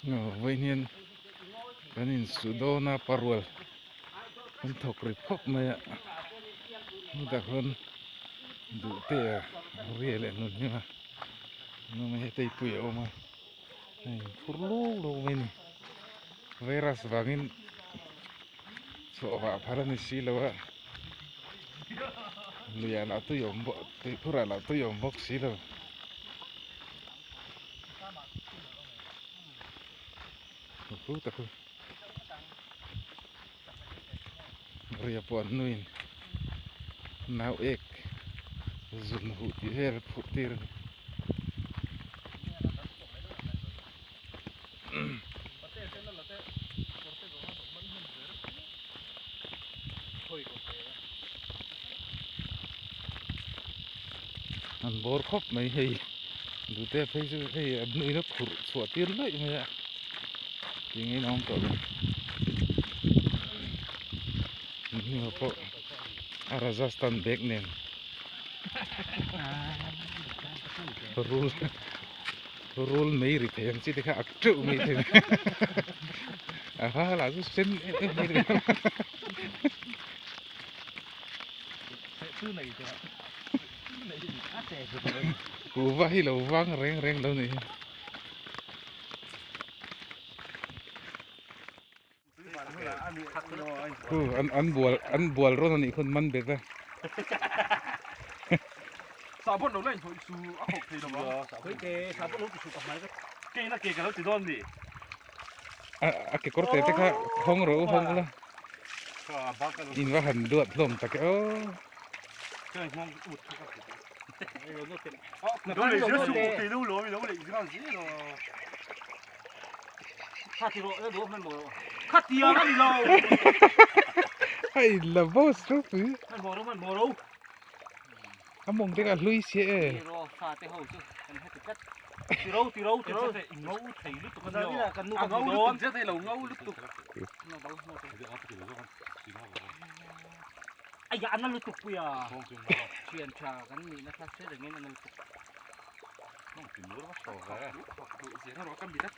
với nhiên cái nhìn sudo na parwal con thọc repop này ạ nó đặc hơn đủ tệ ria lại luôn nhưng mà nó mới thấy bụi mà này furlu lo mình virus vangin so va pharan si lo wa luya la tu yom bo te pura la tu yom bok si lo ku ta ku ria pon nuin nau ek zun hu ti her pu tir an bor khop mai hei du te phei su hei an nui nó khur so tir lai mai ạ thì nghe nó to ni po Rajasthan bek nen rule mấy rỉ thèm chỉ để khác trụ mấy thèm à là cứ xin mấy đứa cú vay là vang reng reng đâu này ăn buồn rồi này con măn được ra sabon đâu này thôi su áo hộp thì đâu đó cái sabon lúc su cầm máy cái nó cái nó chỉ đòn đi cái corte thế khác không rồi không là in vào hành đuột lồng ta cái cái mong ụt nó lấy giữa su thì đâu rồi đâu lấy cái gì rồi khát thì rồi đâu mình bỏ khát tiền nó đi rồi hay là boss đó chứ mình bỏ đâu anh mong thế cả lui xe rồi pha thế hậu chứ anh hay tự cắt từ đâu ngấu thấy lúc tụi con là cần nuôi ngấu lúc tụi thấy là ngấu lúc tụi ai ya anh lúc tụi à chuyện trà cái gì nó khác thế để nghe nó lúc tụi không chỉ muốn nó sổ ra sẽ nó có cần bị tắt